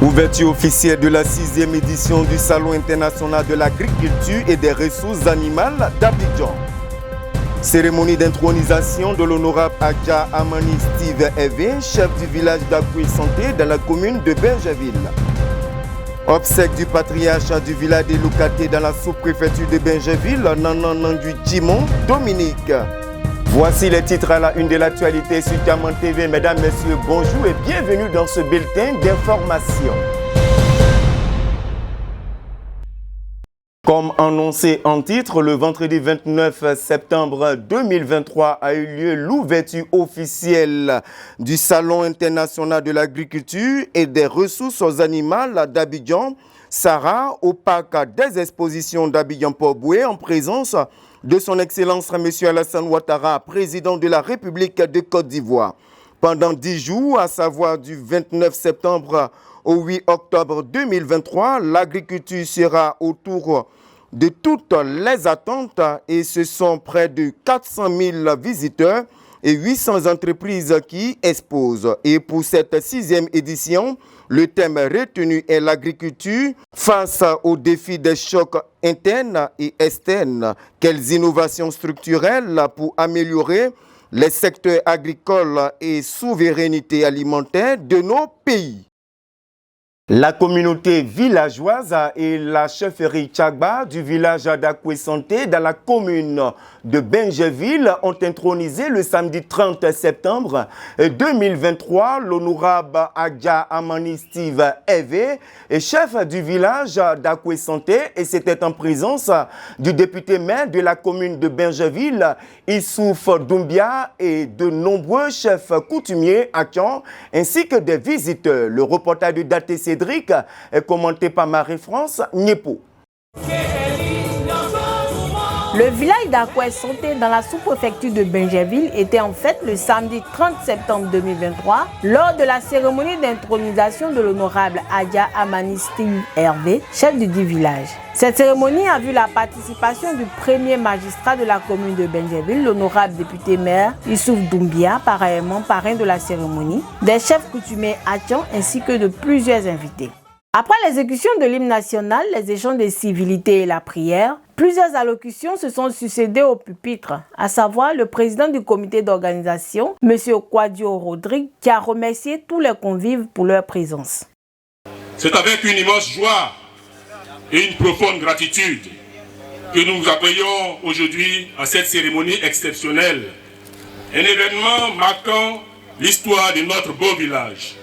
Ouverture officielle de la 6e édition du Salon international de l'agriculture et des ressources animales d'Abidjan. Cérémonie d'intronisation de l'honorable Adja Amani Steve Eve, chef du village d'Akoué-Santé dans la commune de Benjaville. Obsèque du patriarche du village des Locatés dans la sous-préfecture de Benjaville, Nananandu Jimon Dominique. Voici les titres à la une de l'actualité sur Diamant TV. Mesdames, Messieurs, bonjour et bienvenue dans ce bulletin d'information. Comme annoncé en titre, le vendredi 29 septembre 2023 a eu lieu l'ouverture officielle du Salon international de l'agriculture et des ressources animales d'Abidjan, Sarah, au parc des expositions d'Abidjan-Port-Boué, en présence de son Excellence M. Alassane Ouattara, président de la République de Côte d'Ivoire. Pendant 10 jours, à savoir du 29 septembre au 8 octobre 2023, l'agriculture sera autour de toutes les attentes et ce sont près de 400 000 visiteurs et 800 entreprises qui exposent. Et pour cette 6e édition, le thème retenu est l'agriculture face aux défis des chocs internes et externes. Quelles innovations structurelles pour améliorer les secteurs agricoles et souveraineté alimentaire de nos pays? La communauté villageoise et la chefferie Tchagba du village d'Akoué-Santé dans la commune de Benjaville ont intronisé le samedi 30 septembre 2023 l'honorable Adja Amani Steve Eve, chef du village d'Akoué-Santé, et c'était en présence du député maire de la commune de Benjaville, Issouf Doumbia, et de nombreux chefs coutumiers Akan, ainsi que des visiteurs. Le reportage de Daté Cédric est commenté par Marie-France Niepo. Le village d'Akoué-Santé dans la sous-préfecture de Benjaville était en fête le samedi 30 septembre 2023 lors de la cérémonie d'intronisation de l'honorable Adja Amani Steve Eve, chef du dit village. Cette cérémonie a vu la participation du premier magistrat de la commune de Benjaville, l'honorable député maire Issouf Doumbia, pareillement parrain de la cérémonie, des chefs coutumiers Atchan ainsi que de plusieurs invités. Après l'exécution de l'hymne national, les échanges de civilité et la prière, plusieurs allocutions se sont succédées au pupitre, à savoir le président du comité d'organisation, M. Kwadio Rodrigue, qui a remercié tous les convives pour leur présence. C'est avec une immense joie et une profonde gratitude que nous vous accueillons aujourd'hui à cette cérémonie exceptionnelle, un événement marquant l'histoire de notre beau village.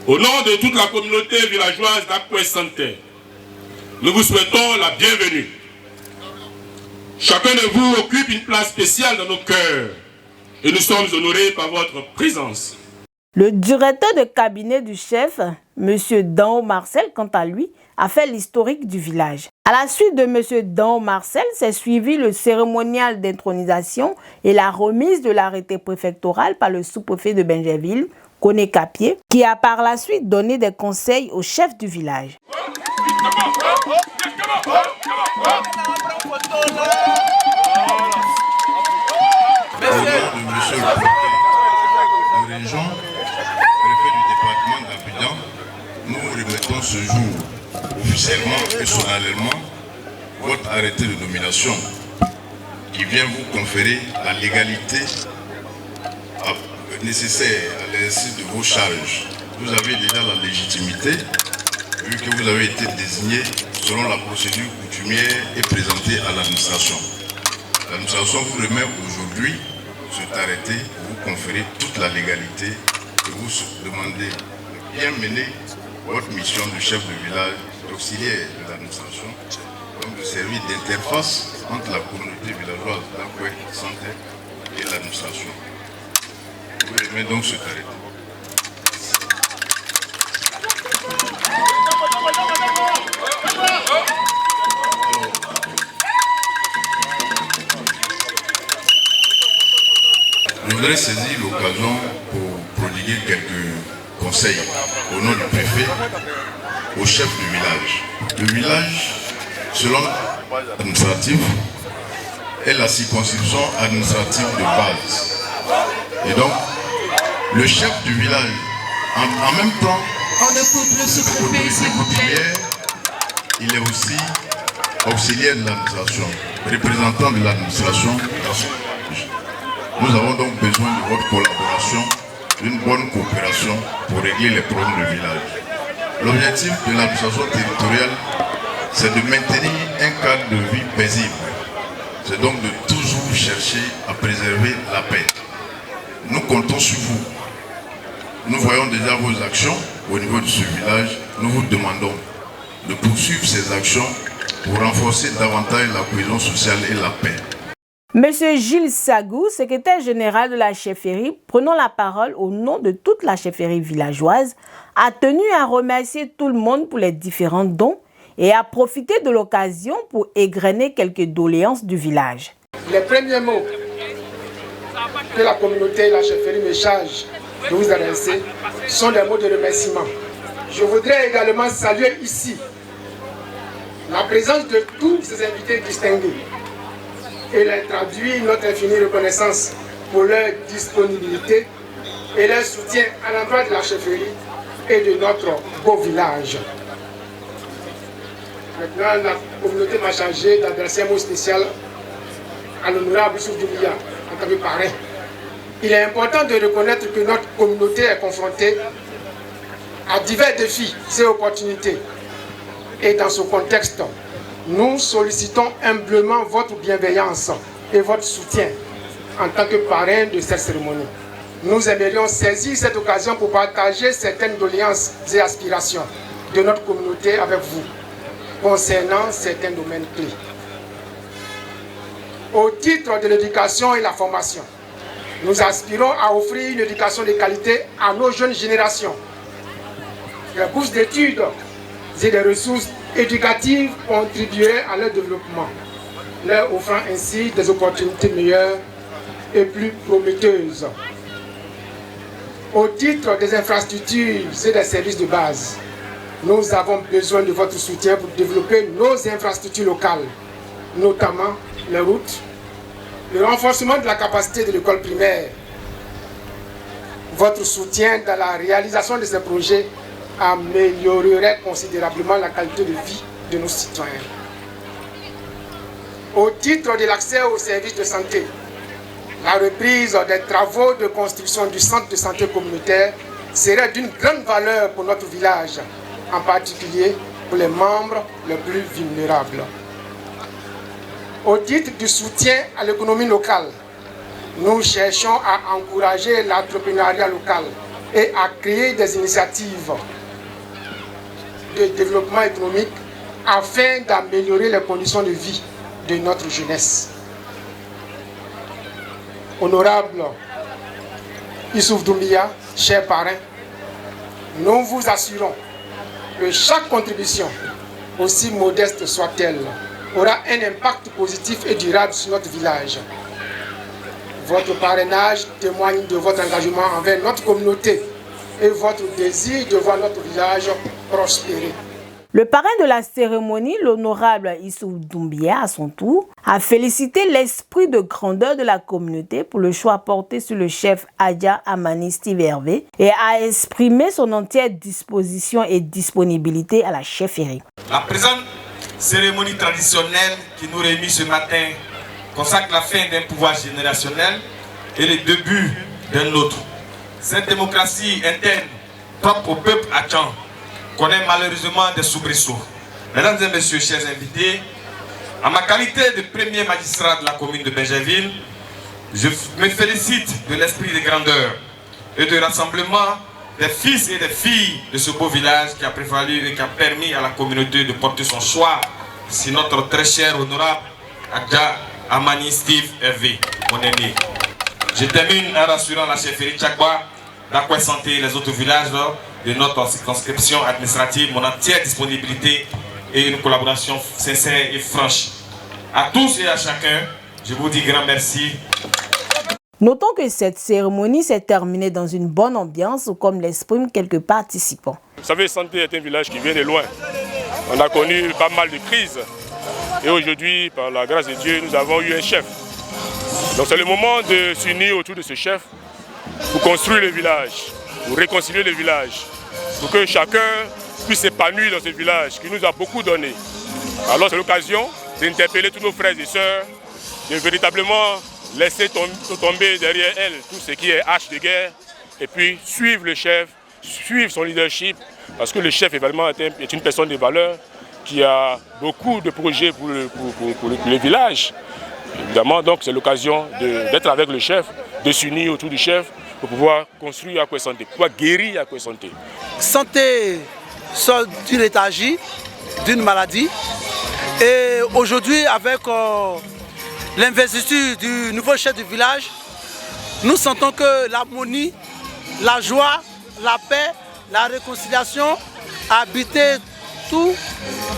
Au nom de toute la communauté villageoise d'Akoué-Santé, nous vous souhaitons la bienvenue. Chacun de vous occupe une place spéciale dans nos cœurs et nous sommes honorés par votre présence. Le directeur de cabinet du chef, M. Dao Marcel, quant à lui, a fait l'historique du village. À la suite de M. Dao Marcel, s'est suivi le cérémonial d'intronisation et la remise de l'arrêté préfectoral par le sous-préfet de Benjaville, Koné Capier, qui a par la suite donné des conseils au chef du village. Monsieur le préfet de région, préfet du département d'Abidjan, nous remettons ce jour officiellement et solennellement votre arrêté de nomination qui vient vous conférer la légalité nécessaire à l'exercice de vos charges. Vous avez déjà la légitimité vu que vous avez été désigné selon la procédure coutumière et présentée à l'administration. L'administration vous remet aujourd'hui cet arrêté pour vous conférer toute la légalité et vous demander de bien mener votre mission de chef de village, d'auxiliaire de l'administration, donc de servir d'interface entre la communauté villageoise d'Akoué-Santé et l'administration. Vous remet donc cet arrêté. Je voudrais saisir l'occasion pour prodiguer quelques conseils au nom du préfet au chef du village. Le village, selon l'administratif, est la circonscription administrative de base. Et donc, le chef du village, en même temps On ne peut plus se tromper, s'il vous plaît. Il est aussi auxiliaire de l'administration, représentant de l'administration. Nous avons donc besoin de votre collaboration, d'une bonne coopération pour régler les problèmes du village. L'objectif de l'administration territoriale, c'est de maintenir un cadre de vie paisible. C'est donc de toujours chercher à préserver la paix. Nous comptons sur vous. Nous voyons déjà vos actions au niveau de ce village. Nous vous demandons de poursuivre ces actions pour renforcer davantage la cohésion sociale et la paix. Monsieur Gilles Sagou, secrétaire général de la chefferie, prenant la parole au nom de toute la chefferie villageoise, a tenu à remercier tout le monde pour les différents dons et a profité de l'occasion pour égrener quelques doléances du village. Les premiers mots que la communauté et la chefferie me chargent de vous adresser sont des mots de remerciement. Je voudrais également saluer ici la présence de tous ces invités distingués et leur traduire notre infinie reconnaissance pour leur disponibilité et leur soutien à l'endroit de la chefferie et de notre beau village. Maintenant, la communauté m'a chargé d'adresser un mot spécial à l'honorable Youssouf Doumbia, en tant que parrain. Il est important de reconnaître que notre communauté est confrontée à divers défis et opportunités. Et dans ce contexte, nous sollicitons humblement votre bienveillance et votre soutien en tant que parrain de cette cérémonie. Nous aimerions saisir cette occasion pour partager certaines doléances et aspirations de notre communauté avec vous concernant certains domaines clés. Au titre de l'éducation et la formation, nous aspirons à offrir une éducation de qualité à nos jeunes générations. Les bourses d'études et des ressources éducatives contribueraient à leur développement, leur offrant ainsi des opportunités meilleures et plus prometteuses. Au titre des infrastructures et des services de base, nous avons besoin de votre soutien pour développer nos infrastructures locales, notamment les routes, le renforcement de la capacité de l'école primaire. Votre soutien dans la réalisation de ces projets améliorerait considérablement la qualité de vie de nos citoyens. Au titre de l'accès aux services de santé, la reprise des travaux de construction du centre de santé communautaire serait d'une grande valeur pour notre village, en particulier pour les membres les plus vulnérables. Au titre du soutien à l'économie locale, nous cherchons à encourager l'entrepreneuriat local et à créer des initiatives de développement économique afin d'améliorer les conditions de vie de notre jeunesse. Honorable Youssouf Doumbia, cher parrain, nous vous assurons que chaque contribution, aussi modeste soit-elle, aura un impact positif et durable sur notre village. Votre parrainage témoigne de votre engagement envers notre communauté et votre désir de voir notre village prospérer. Le parrain de la cérémonie, l'honorable Youssouf Doumbia, à son tour, a félicité l'esprit de grandeur de la communauté pour le choix porté sur le chef Adja Amani Steve Hervé et a exprimé son entière disposition et disponibilité à la chefferie. La présente cérémonie traditionnelle qui nous réunit ce matin consacre la fin d'un pouvoir générationnel et le début d'un autre. Cette démocratie interne, propre au peuple hachang, connaît malheureusement des soubresauts. Mesdames et messieurs, chers invités, en ma qualité de premier magistrat de la commune de Benjerville, je me félicite de l'esprit de grandeur et de rassemblement des fils et des filles de ce beau village qui a prévalu et qui a permis à la communauté de porter son choix sur notre très cher honorable Adja Amani Steve Hervé, mon aîné. Je termine en rassurant la chefferie Tchakwa, d'Akwa Santé et les autres villages de notre circonscription administrative, mon entière disponibilité et une collaboration sincère et franche. À tous et à chacun, je vous dis grand merci. Notons que cette cérémonie s'est terminée dans une bonne ambiance, comme l'expriment quelques participants. Vous savez, Santé est un village qui vient de loin. On a connu pas mal de crises. Et aujourd'hui, par la grâce de Dieu, nous avons eu un chef. Donc c'est le moment de s'unir autour de ce chef pour construire le village. pour réconcilier le village, pour que chacun puisse s'épanouir dans ce village qui nous a beaucoup donné. Alors c'est l'occasion d'interpeller tous nos frères et sœurs, de véritablement laisser tomber derrière elles tout ce qui est hache de guerre et puis suivre le chef, suivre son leadership, parce que le chef également est une personne de valeur qui a beaucoup de projets pour le village. Évidemment, donc c'est l'occasion d'être avec le chef, de s'unir autour du chef pour pouvoir construire Akwe Santé, pour pouvoir guérir Akwe Santé. Santé sort d'une léthargie, d'une maladie. Et aujourd'hui, avec l'investiture du nouveau chef du village, nous sentons que l'harmonie, la joie, la paix, la réconciliation a habité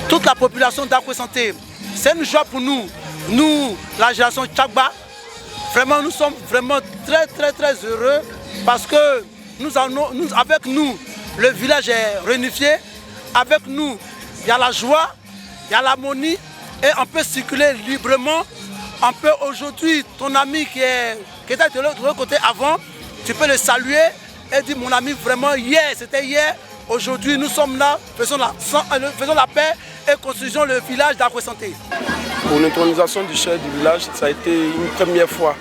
toute la population d'Akwe Santé. C'est une joie pour nous, la génération Tchagba. Vraiment, nous sommes vraiment très heureux parce que avec nous, le village est réunifié. Avec nous, il y a la joie, il y a l'harmonie et on peut circuler librement. On peut aujourd'hui, ton ami qui était de l'autre côté avant, tu peux le saluer et dire mon ami vraiment hier, c'était hier. Aujourd'hui, nous sommes là, faisons la paix et construisons le village d'Akwe Santé. Pour l'intronisation du chef du village, ça a été une première fois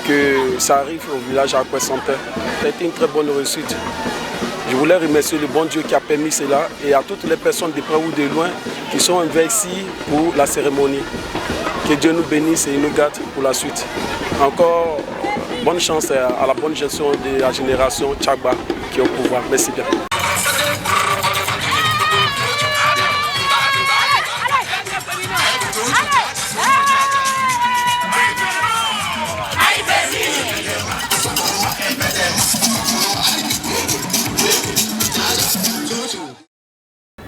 que ça arrive au village d'Akwe Santé. Ça a été une très bonne réussite. Je voulais remercier le bon Dieu qui a permis cela et à toutes les personnes de près ou de loin qui sont investies pour la cérémonie. Que Dieu nous bénisse et nous garde pour la suite. Encore bonne chance à la bonne gestion de la génération Tchagba qui est au pouvoir. Merci bien.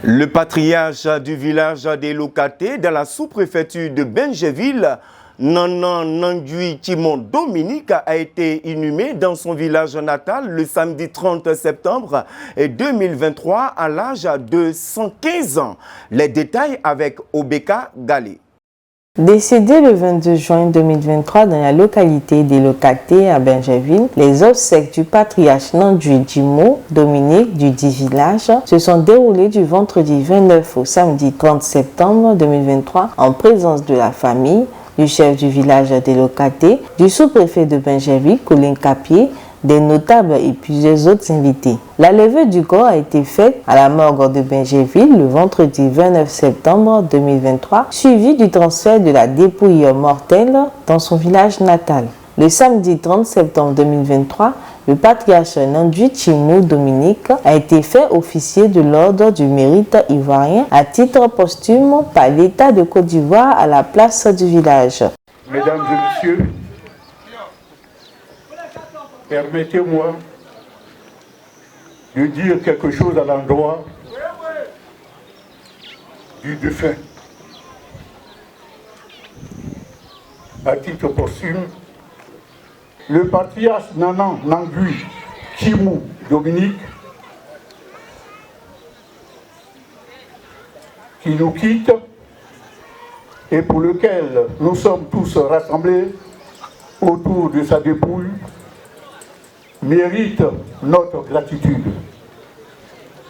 Le patriarche du village des Lokaté dans la sous-préfecture de Benjeville, Nanan Nangui Timon Dominique, a été inhumé dans son village natal le samedi 30 septembre 2023 à l'âge de 115 ans. Les détails avec Obeka Galé. Décédé le 22 juin 2023 dans la localité des Lokaté à Benjeville, les obsèques du patriarche Nangui Timon Dominique du dit village se sont déroulées du vendredi 29 au samedi 30 septembre 2023 en présence de la famille, du chef du village des Lokaté, du sous-préfet de Benjeville, Colin Capier, des notables et plusieurs autres invités. La levée du corps a été faite à la morgue de Benjeville le vendredi 29 septembre 2023, suivi du transfert de la dépouille mortelle dans son village natal. Le samedi 30 septembre 2023, le patriarche Nangui Timon Dominique a été fait officier de l'ordre du mérite ivoirien à titre posthume par l'État de Côte d'Ivoire à la place du village. Mesdames et messieurs, permettez-moi de dire quelque chose à l'endroit du défunt. À titre posthume, le patriarche Nanan Nangui Timon Dominique, qui nous quitte et pour lequel nous sommes tous rassemblés autour de sa dépouille, mérite notre gratitude.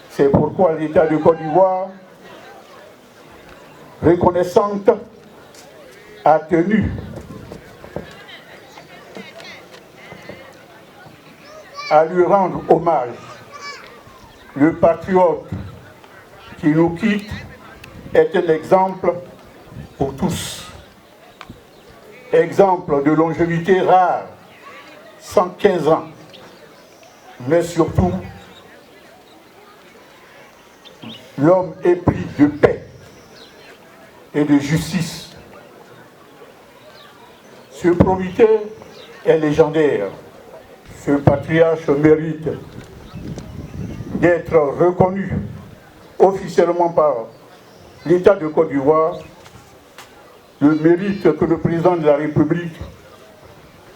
C'est pourquoi l'État de Côte d'Ivoire, reconnaissante, a tenu à lui rendre hommage. Le patriote qui nous quitte est un exemple pour tous. Exemple de longévité rare, 115 ans, mais surtout l'homme épris de paix et de justice. Ce probité est légendaire. Ce patriarche mérite d'être reconnu officiellement par l'État de Côte d'Ivoire, le mérite que le président de la République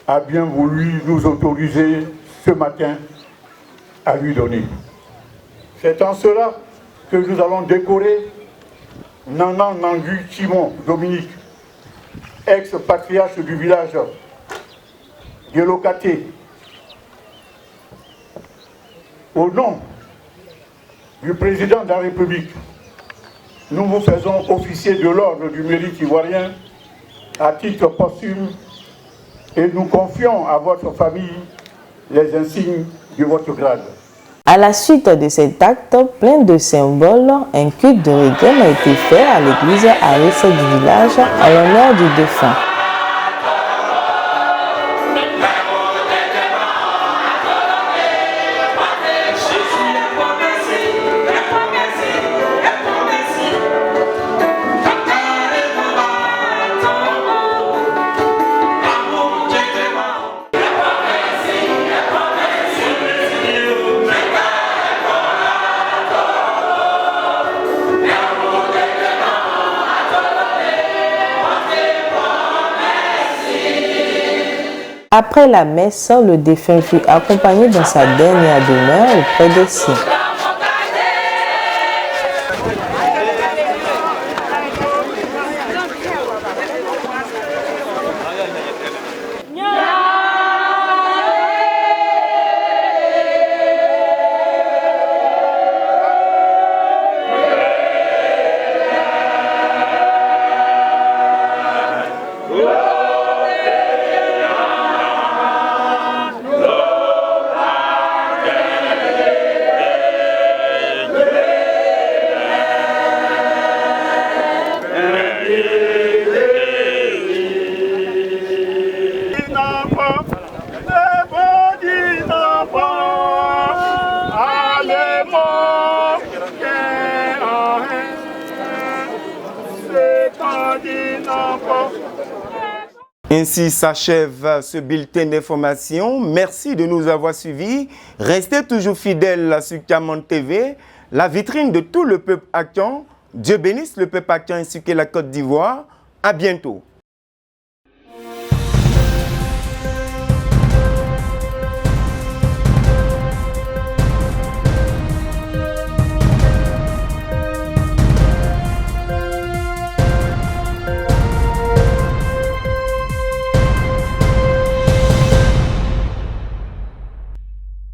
a bien voulu nous autoriser ce matin à lui donner. C'est en cela que nous allons décorer Nanan Nangui Timon Dominique, ex-patriarche du village de Lokaté, Au nom du président de la République, nous vous faisons officier de l'ordre du mérite ivoirien à titre posthume et nous confions à votre famille les insignes de votre grade. À la suite de cet acte plein de symboles, un culte de requiem a été fait à l'église Arès du village à l'honneur du défunt. Après la messe, le défunt fut accompagné dans sa dernière demeure auprès des siens. Ainsi s'achève ce bulletin d'information. Merci de nous avoir suivis. Restez toujours fidèles sur Camon TV, la vitrine de tout le peuple actant. Dieu bénisse le peuple actant ainsi que la Côte d'Ivoire. À bientôt.